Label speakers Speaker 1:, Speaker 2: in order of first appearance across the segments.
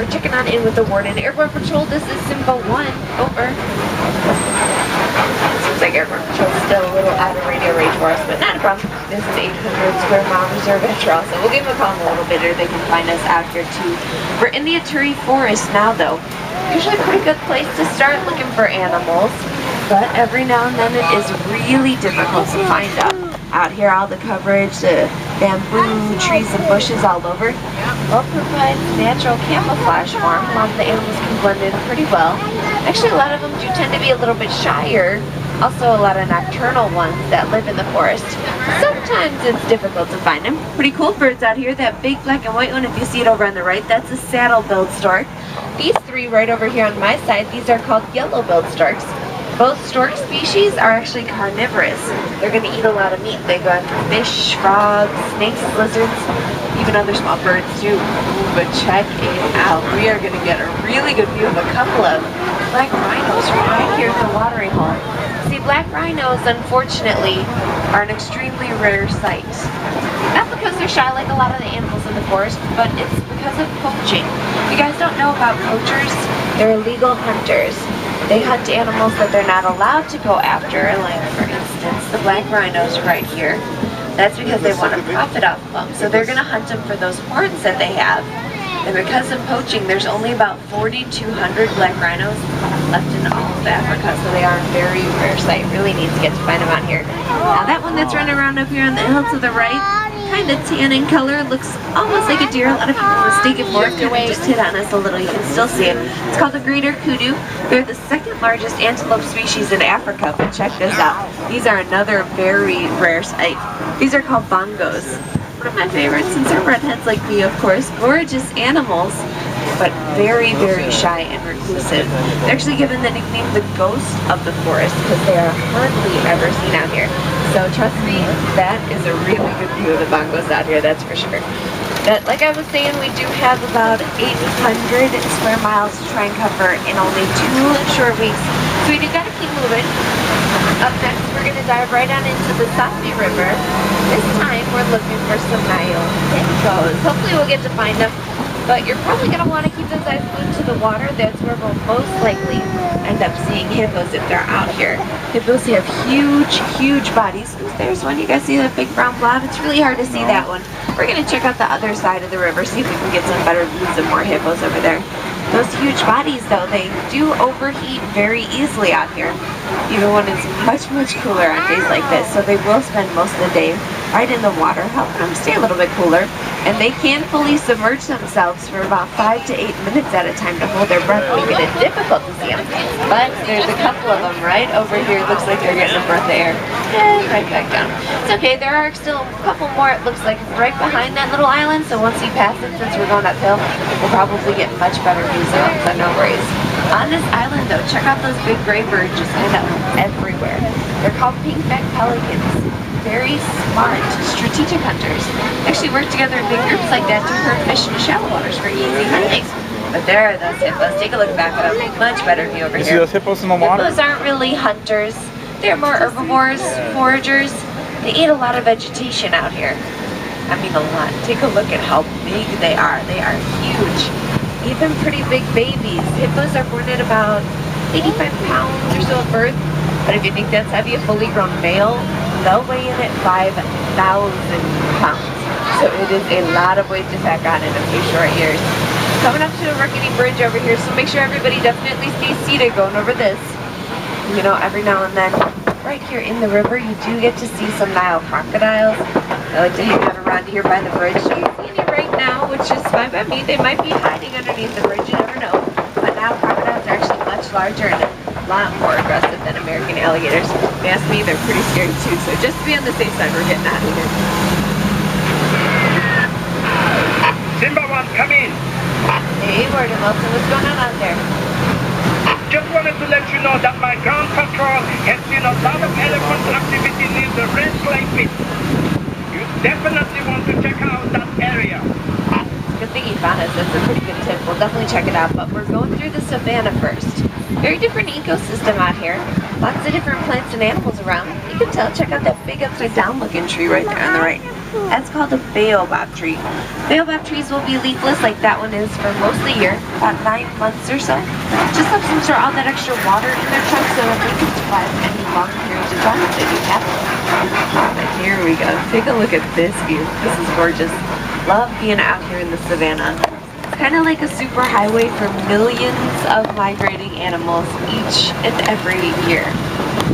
Speaker 1: we're checking on in with the Warden. Airborne Patrol, this is Simba 1. Over. Seems like Airborne Patrol is still a little out of radio range for us, but not a problem. This is 800 square mile reserve entry, so we'll give them a call in a little bit, or they can find us out here too. We're in the Aturi Forest now, though. Usually a pretty good place to start looking for animals, but every now and then it is really difficult to find them. Out here, all the coverage, the bamboo, trees, and bushes all over. Well, provides natural camouflage for them. A lot of the animals can blend in pretty well. Actually, a lot of them do tend to be a little bit shyer. Also, a lot of nocturnal ones that live in the forest. Sometimes it's difficult to find them. Pretty cool birds out here. That big black and white one, if you see it over on the right, that's a saddle-billed stork. These three right over here on my side, these are called yellow-billed storks. Both stork species are actually carnivorous. They're going to eat a lot of meat. They go after fish, frogs, snakes, lizards, even other small birds too. Ooh, but check it out. We are going to get a really good view of a couple of black rhinos right here at the watering hole. See, black rhinos, unfortunately, are an extremely rare sight. Not because they're shy like a lot of the animals in the forest, but it's because of poaching. If you guys don't know about poachers, they're illegal hunters. They hunt animals that they're not allowed to go after, like, for instance, the black rhinos right here. That's because they want to profit off of them. So they're going to hunt them for those horns that they have. And because of poaching, there's only about 4,200 black rhinos left in all of Africa. So they are a very rare sight. Really need to get to find them out here. Now that one that's running around up here on the hill to the right, kind of tan in color, looks almost like a deer. A lot of people mistake it for it. Just hit on us a little. You can still see it. It's called the greater kudu. They're the second largest antelope species in Africa, but check this out. These are another very rare sight. These are called bongos. One of my favorites, since they're redheads like me, of course. Gorgeous animals, but very, very shy and reclusive. They're actually given the nickname the ghost of the forest because they are hardly ever seen out here. So trust me, that is a really good view of the bongos out here, that's for sure. But like I was saying, we do have about 800 square miles to try and cover in only 2 short weeks. So we do gotta keep moving. Up next, we're gonna dive right on into the Safi River. This time, we're looking for some Nile hippos. Hopefully we'll get to find them. But you're probably going to want to keep those eyes glued to the water. That's where we'll most likely end up seeing hippos if they're out here. Hippos have huge, huge bodies. Ooh, there's one. You guys see that big brown blob? It's really hard to see that one. We're going to check out the other side of the river, see if we can get some better views of more hippos over there. Those huge bodies, though, they do overheat very easily out here, even when it's much, much cooler on days like this. So they will spend most of the day right in the water, helping them stay a little bit cooler. And they can fully submerge themselves for about 5 to 8 minutes at a time to hold their breath, making it difficult to see them. But there's a couple of them right over here. It looks like they're getting a breath of air. And right back down. It's okay, there are still a couple more, it looks like, right behind that little island. So once we pass it, since we're going uphill, we'll probably get much better views of them, so no worries. On this island, though, check out those big gray birds just kind of everywhere. They're called pink-backed pelicans. Very smart, strategic hunters. Actually work together in big groups like that to herd fish in shallow waters for easy hunting. But there are those hippos. Take a look back at them. Much better view over here.
Speaker 2: You see those hippos in the water?
Speaker 1: Hippos aren't really hunters. They're more herbivores, foragers. They eat a lot of vegetation out here. I mean a lot. Take a look at how big they are. They are huge. Even pretty big babies. Hippos are born at about 85 pounds or so at birth. But if you think that's heavy, a fully grown male, they'll weigh in at 5,000 pounds. So it is a lot of weight to pack on in a few short years. Coming up to a rickety bridge over here, so make sure everybody definitely stays seated going over this. You know, every now and then, right here in the river, you do get to see some Nile crocodiles. They like to hang out around here by the bridge. So you see any right now, which is fine by me. They might be hiding underneath the bridge, you never know. But Nile crocodiles are actually much larger and a lot more aggressive than American alligators. If you ask me, they're pretty scary too. So just to be on the safe side, we're getting out of here.
Speaker 3: Simba 1, come in.
Speaker 1: Hey, Warden Wilson, what's going on out there?
Speaker 3: Just wanted to let you know that my ground patrol has seen a lot of elephant activity near the Red Clay Pit. You definitely want to check out that area.
Speaker 1: Good thing you found us. That's a pretty good tip. We'll definitely check it out. But we're going through the savannah first. Very different ecosystem out here. Lots of different plants and animals around. You can tell. Check out that big upside down looking tree right there on the right. That's called a baobab tree. Baobab trees will be leafless like that one is for most of the year, about 9 months or so. Just helps them store all that extra water in their trunk so that they can survive any long periods of time if they do have them. But here we go. Take a look at this view. This is gorgeous. Love being out here in the savannah. It's kind of like a super highway for millions of migrating animals each and every year.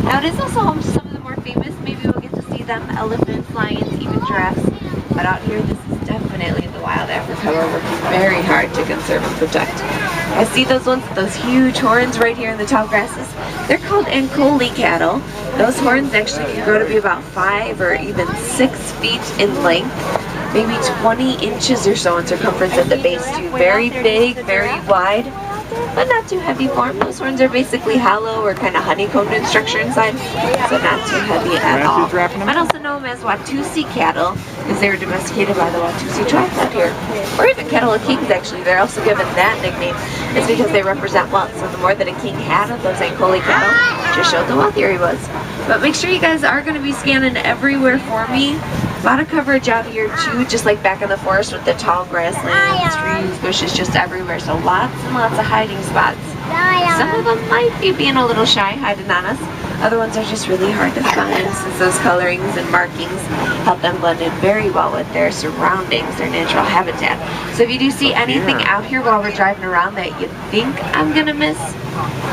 Speaker 1: Now it is also home to some of the more famous. Maybe we'll get to see them: elephants, lions, even giraffes. But out here, this is definitely the wild Africa we're working very hard to conserve and protect. I see those ones, those huge horns right here in the tall grasses. They're called Ankole cattle. Those horns actually can grow to be about 5 or even 6 feet in length. Maybe 20 inches or so in circumference at the base too. Very big, very wide, but not too heavy for them. Those horns are basically hollow or kind of honeycombed in structure inside, so not too heavy at all. Might also know them as Watusi cattle, because they were domesticated by the Watusi tribe out here. Or even cattle of kings, actually. They're also given that nickname. It's because they represent wealth, so the more that a king had of those Ankole cattle, just showed the wealthier he was. But make sure you guys are going to be scanning everywhere for me. A lot of coverage out here too, just like back in the forest with the tall grasslands, trees, bushes just everywhere. So lots and lots of hiding spots. Some of them might be being a little shy, hiding on us. Other ones are just really hard to find since those colorings and markings help them blend in very well with their surroundings, their natural habitat. So if you do see anything out here while we're driving around that you think I'm gonna miss,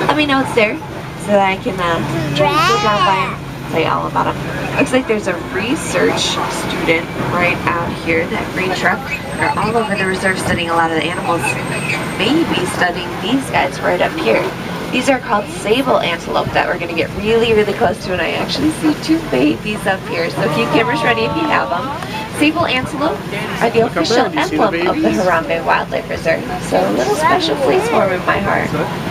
Speaker 1: let me know it's there so that I can try to go down by them. Tell you all about them. Looks like there's a research student right out here. That green truck. They're all over the reserve studying a lot of the animals. Maybe studying these guys right up here. These are called sable antelope that we're going to get really, really close to, and I actually see 2 babies up here. So keep cameras ready if you have them. Sable antelope are the official emblem of the Harambe Wildlife Reserve. So a little special place for them in my heart.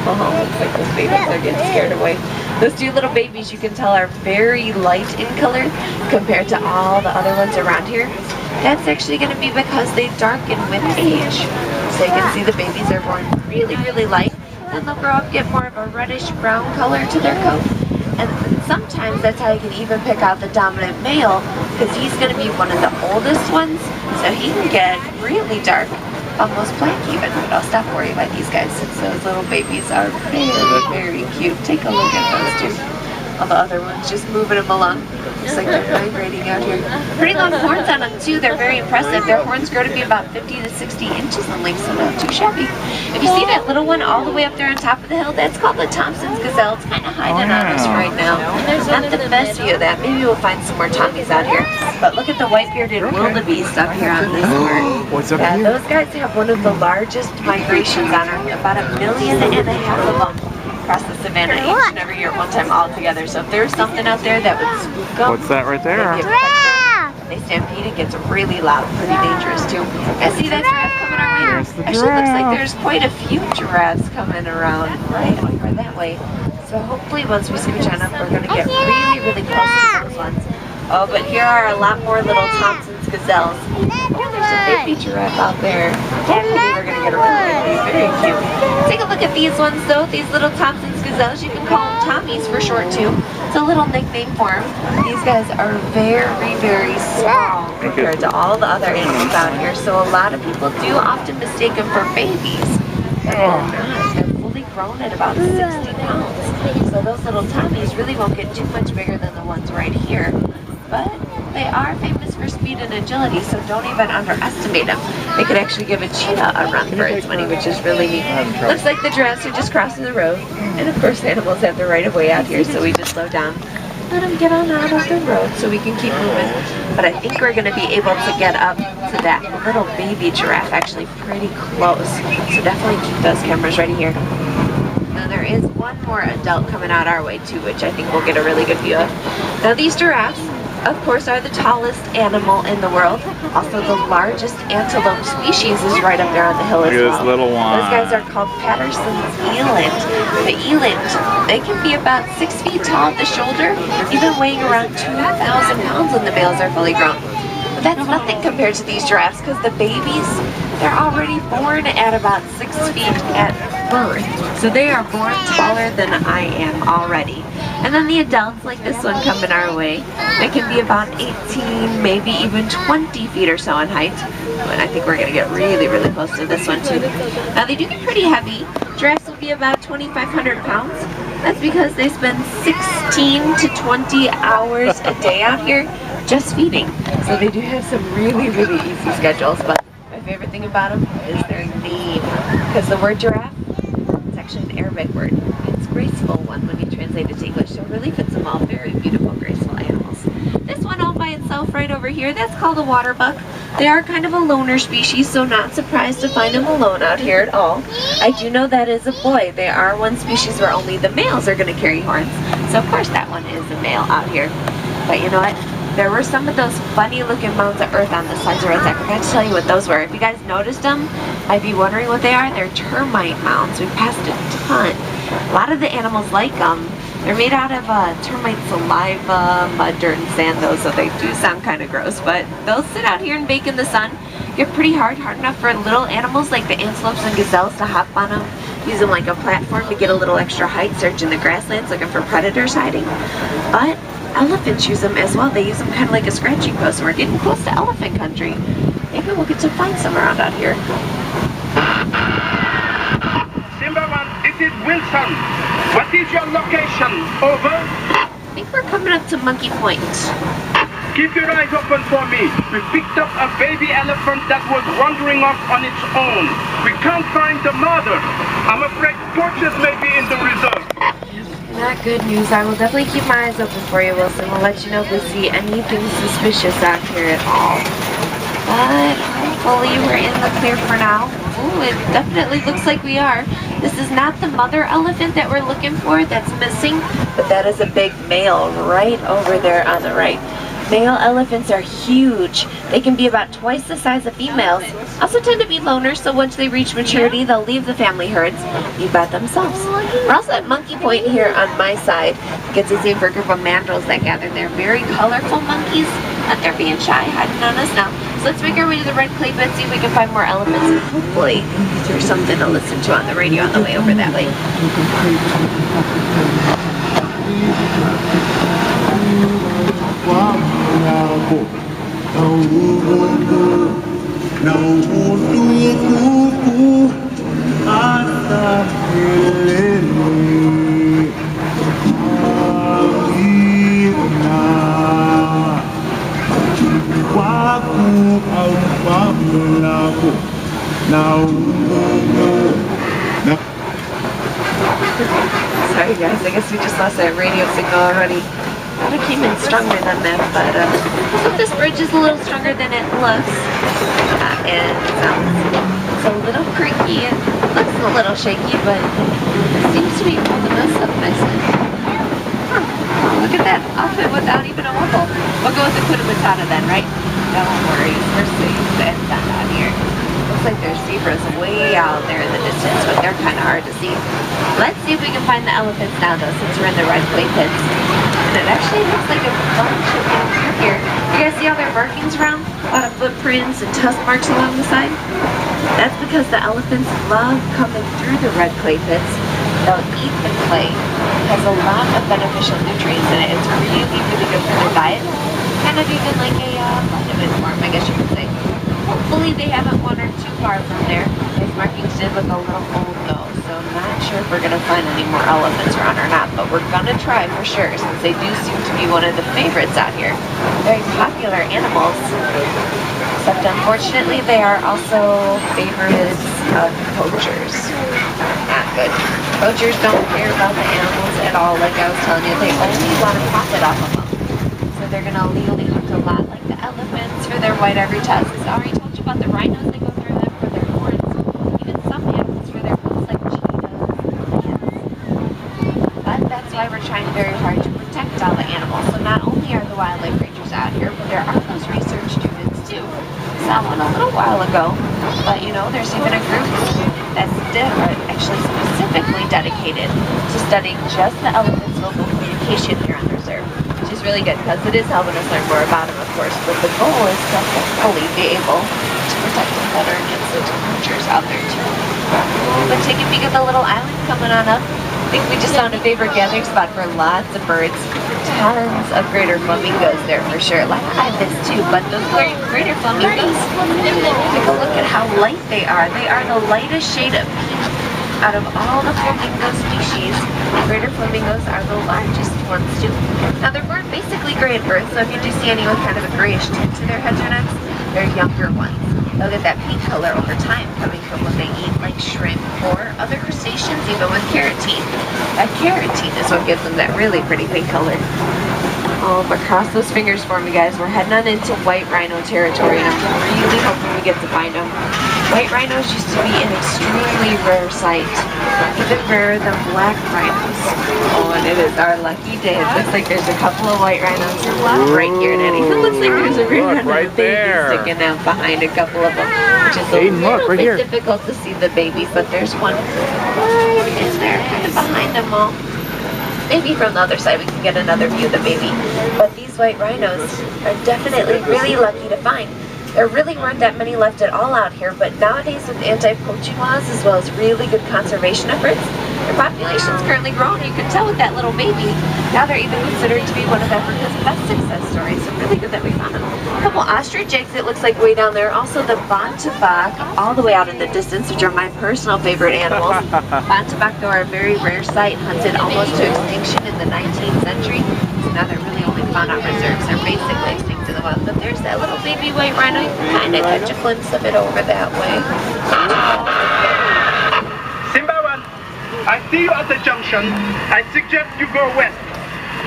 Speaker 1: Oh, looks like those babies are getting scared away. Those 2 little babies, you can tell, are very light in color compared to all the other ones around here. That's actually going to be because they darken with age. So you can see the babies are born really, really light. Then they'll grow up, get more of a reddish brown color to their coat. And sometimes that's how you can even pick out the dominant male, because he's going to be one of the oldest ones, so he can get really dark, almost black even. But I'll stop worrying about these guys since those little babies are very, very cute. Take a look at those 2. All the other ones just moving them along. Looks like they're migrating out here. Pretty long horns on them too. They're very impressive. Their horns grow to be about 50 to 60 inches in length, so not too shabby. If you see that little one all the way up there on top of the hill, that's called the Thompson's gazelle. It's kind of hiding on us right now. Not the best view of that. Maybe we'll find some more Tommies out here. But look at the white-bearded wildebeest up here on this horn.
Speaker 2: What's up
Speaker 1: Yeah,
Speaker 2: here?
Speaker 1: those guys have one of the largest migrations on Earth. About 1.5 million of them across the savannah each and every year at one time all together. So if there's something out there that would spook them,
Speaker 2: What's that right there?
Speaker 1: they stampede, it gets really loud, pretty dangerous too. I see that giraffe coming our way.
Speaker 2: There's the
Speaker 1: Actually, looks like
Speaker 2: giraffe.
Speaker 1: there's quite a few giraffes coming around right over that way. So hopefully once we scooch on up, we're going to get really, really close to those ones. Oh, but here are a lot more little Thompson's gazelles. Oh, there's a baby giraffe out there. Hopefully we're going to get a really, very cute. Take a look at these ones though, these little Thompson's gazelles. You can call them Tommies for short too. It's a little nickname for them. These guys are very, very small compared to all the other animals out here. So a lot of people do often mistake them for babies. But they're not. They're fully grown at about 60 pounds. So those little Tommies really won't get too much bigger than the ones right here. But they are famous for speed and agility, so don't even underestimate them. They could actually give a cheetah a run for its money, which is really neat. Looks like the giraffes are just crossing the road. And of course animals have the right of way out here, so we just slow down. Let them get on out of the road so we can keep moving. But I think we're going to be able to get up to that little baby giraffe actually pretty close. So definitely keep those cameras ready here. Now there is one more adult coming out our way too, which I think we'll get a really good view of. Now these giraffes, of course, are the tallest animal in the world. Also, the largest antelope species is right up there on the hill as well.
Speaker 2: Look at this little one.
Speaker 1: Those guys are called Patterson's eland. The eland, they can be about 6 feet tall at the shoulder, even weighing around 2,000 pounds when the males are fully grown. But that's nothing compared to these giraffes because the babies, they're already born at about 6 feet at birth. So they are born taller than I am already. And then the adults, like this one coming our way, they can be about 18, maybe even 20 feet or so in height. And I think we're going to get really, really close to this one too. Now they do get pretty heavy. Giraffes will be about 2,500 pounds. That's because they spend 16 to 20 hours a day out here just feeding. So they do have some really, really easy schedules. But my favorite thing about them is their name. Because the word giraffe, it's actually an Arabic word. It's graceful one when you translate it to English. So it really fits them all. Very beautiful, graceful animals. This one all by itself right over here, that's called a water buck. They are kind of a loner species, so not surprised to find them alone out here at all. I do know that is a boy. They are one species where only the males are going to carry horns. So of course that one is a male out here. But you know what? There were some of those funny looking mounds of earth on the sides of roads. I forgot to tell you what those were. If you guys noticed them, I'd be wondering what they are. They're termite mounds. We passed a ton. A lot of the animals like them. They're made out of termite saliva, mud, dirt, and sand though, so they do sound kind of gross. But they'll sit out here and bake in the sun. Get pretty hard enough for little animals like the antelopes and gazelles to hop on them. Use them like a platform to get a little extra height, searching the grasslands looking for predators hiding. But elephants use them as well. They use them kind of like a scratching post. We're getting close to elephant country. Maybe we'll get to find some around out here.
Speaker 3: Simbaman, this is Wilson. What is your location? Over.
Speaker 1: I think we're coming up to Monkey Point.
Speaker 3: Keep your eyes open for me. We picked up a baby elephant that was wandering off on its own. We can't find the mother. I'm afraid torches may be in the reserve.
Speaker 1: Not good news. I will definitely keep my eyes open for you, Wilson. We'll let you know if we see anything suspicious out here at all. But hopefully we're in the clear for now. Ooh, it definitely looks like we are. This is not the mother elephant that we're looking for that's missing, but that is a big male right over there on the right. Male elephants are huge. They can be about twice the size of females. Also tend to be loners, so once they reach maturity, they'll leave the family herds, be by themselves. We're also at Monkey Point here on my side. Gets to see for a group of mandrills that gather there. Very colorful monkeys, but they're being shy, hiding on us now. So let's make our way to the red clay pit, see if we can find more elephants, and hopefully there's something to listen to on the radio on the way over that way. Sorry guys, I guess we just lost that radio signal already. Thought it came in stronger than that, but so this bridge is a little stronger than it looks. And it's a little creaky and looks a little shaky, but it seems to be holding us up nicely. Oh, look at that outfit without even a wobble. We'll go with the Kuna Matata then, right? Don't worry, we're safe and done out here. Looks like there's zebras way out there in the distance, but they're kind of hard to see. Let's see if we can find the elephants now, though, since we're in the red clay pits. And it actually looks like a bunch of them through here. You guys see all their markings around? A lot of footprints and tusk marks along the side? That's because the elephants love coming through the red clay pits. They'll eat the clay. It has a lot of beneficial nutrients in it. It's really, really good for their diet. Kind of even like a vitamin form, I guess you could say. Hopefully they haven't wandered too far from there. These markings did look a little old though, so I'm not sure if we're going to find any more elephants around or not, but we're going to try for sure since they do seem to be one of the favorites out here. Very popular animals, except unfortunately they are also favorites of poachers. Not good. Poachers don't care about the animals at all, like I was telling you. They only want to profit off of them. So they're going to only hunt a lot like the elephants for their white ivory tusks. I already told you about the rhinos that go through them for their horns. Even some animals for their coats like cheetahs and lions. But that's why we're trying very hard to protect all the animals. So not only are the wildlife rangers out here, but there are those research students too. Saw one a little while ago. But you know, there's even a group that's actually specifically dedicated to studying just the elephants' local communication here on the reserve. which is really good because it is helping us learn more about them, of course. But the goal is to hopefully be able to protect them better against the temperatures out there too. But take a peek at the little island coming on up. I think we just found a favorite gathering spot for lots of birds. Tons of greater flamingos there for sure. Like ibis too, but those greater flamingos, take a look at how light they are. They are the lightest shade of pink out of all the flamingo species. Greater flamingos are the largest ones too. Now they're born basically gray at birth, so if you do see any with kind of a grayish tint to their heads or necks, they're younger ones. They'll get that pink color over time coming from what they eat, like shrimp or other crustaceans, even with carotene. That carotene is what gives them that really pretty pink color. Oh, but cross those fingers for me, guys. We're heading on into white rhino territory, and I'm really hoping we get to find them. White rhinos used to be an extremely rare sight, even rarer than black rhinos. Oh, and it is our lucky day. It looks like there's a couple of white rhinos right here, and it even looks like there's a red rhino
Speaker 2: right
Speaker 1: baby
Speaker 2: there.
Speaker 1: sticking out behind a couple of them, which is a little bit difficult to see the babies, but there's one right in there, kind of behind them all. Maybe from the other side we can get another view of the baby. But these white rhinos are definitely really lucky to find. There really weren't that many left at all out here, but nowadays with anti-poaching laws as well as really good conservation efforts, their population's currently growing. You can tell with that little baby. Now they're even considered to be one of Africa's best success stories, so really good that we found them. A couple ostrich eggs, it looks like, way down there. Also the bontebok all the way out in the distance, which are my personal favorite animals. Bontebok, though, are a very rare sight, hunted almost to extinction in the 19th century. So now they're really only found on reserves. They're basically extinct in the wild. But there's that little baby white rhino. You can kind of catch a glimpse of it over that way.
Speaker 3: I see you at the junction. I suggest you go west.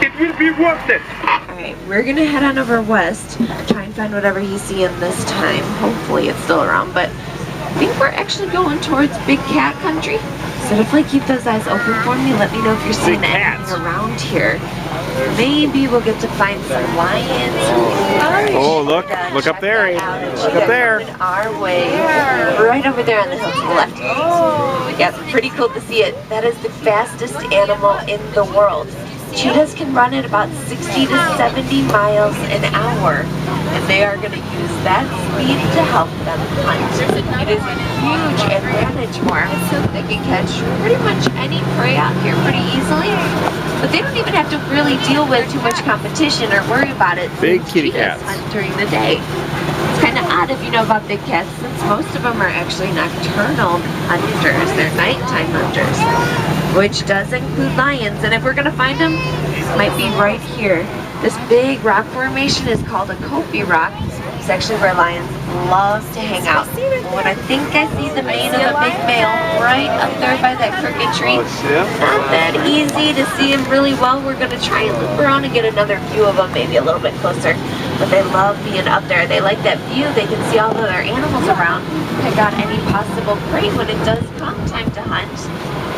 Speaker 3: It will be worth it.
Speaker 1: Alright, we're gonna head on over west, try and find whatever he's seeing this time. Hopefully it's still around, but I think we're actually going towards Big Cat Country. So definitely keep those eyes open for me. Let me know if you're seeing anything around here. Maybe we'll get to find some lions.
Speaker 2: Oh, look up there. Look up there.
Speaker 1: Our way, right over there on the hill to the left. Yeah, it's pretty cool to see it. That is the fastest animal in the world. Cheetahs can run at about 60 to 70 miles an hour, and they are going to use that speed to help them hunt. It is a huge advantage for them. They can catch pretty much any prey out here pretty easily, but they don't even have to really deal with too much competition or worry about it.
Speaker 2: Big kitty cats
Speaker 1: hunt during the day. It's kind of odd if you know about big cats, since most of them are actually nocturnal hunters. They're nighttime hunters, which does include lions. And if we're going to find them, it might be right here. This big rock formation is called a Kopi rock. It's actually where lions love to hang out. When I think I see the mane of a big male right up there by that crooked tree, not that easy to see him really well. We're going to try and loop around and get another view of them, maybe a little bit closer. But they love being up there. They like that view. They can see all of their animals around, pick out any possible prey when it does come time to hunt.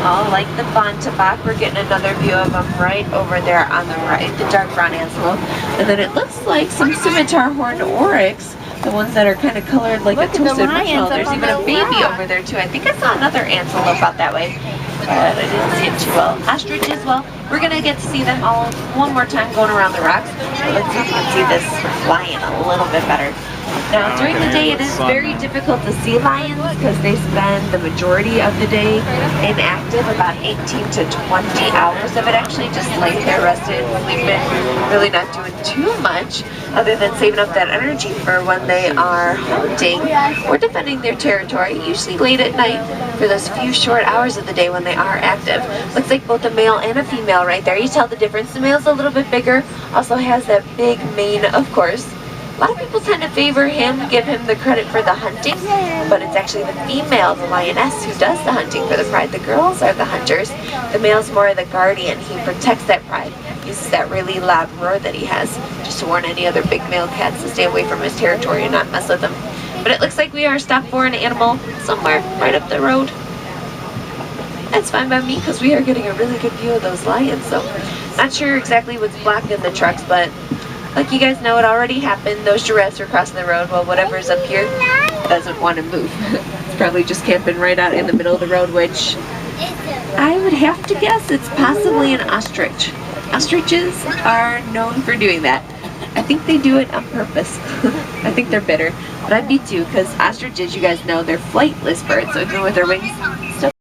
Speaker 1: Oh, like the bontebok, we're getting another view of them right over there on the right, the dark brown antelope. And then it looks like some scimitar horned oryx, the ones that are kind of colored like a toasted marshmallow. There's even a baby over there too. I think I saw another antelope out that way, but I didn't see it too well. Ostrich as well. We're going to get to see them all one more time going around the rocks. Let's see if we can see this lion a little bit better. Now, during the day, it is very difficult to see lions because they spend the majority of the day inactive, about 18 to 20 hours of it actually, just laying there rested, sleeping, really not doing too much other than saving up that energy for when they are hunting or defending their territory, usually late at night for those few short hours of the day when they are active. Looks like both a male and a female right there. You tell the difference. The male's a little bit bigger, also has that big mane, of course. A lot of people tend to favor him, give him the credit for the hunting, but it's actually the female, the lioness, who does the hunting for the pride. The girls are the hunters. The male's more of the guardian. He protects that pride, uses that really loud roar that he has, just to warn any other big male cats to stay away from his territory and not mess with him. But it looks like we are stopped for an animal somewhere right up the road. That's fine by me because we are getting a really good view of those lions. So, not sure exactly what's blocking the trucks, but like you guys know, it already happened. Those giraffes are crossing the road while whatever's up here doesn't want to move. It's probably just camping right out in the middle of the road, which I would have to guess it's possibly an ostrich. Ostriches are known for doing that. I think they do it on purpose. I think they're bitter. But I'd be too, because ostriches, you guys know, they're flightless birds. So even with their wings still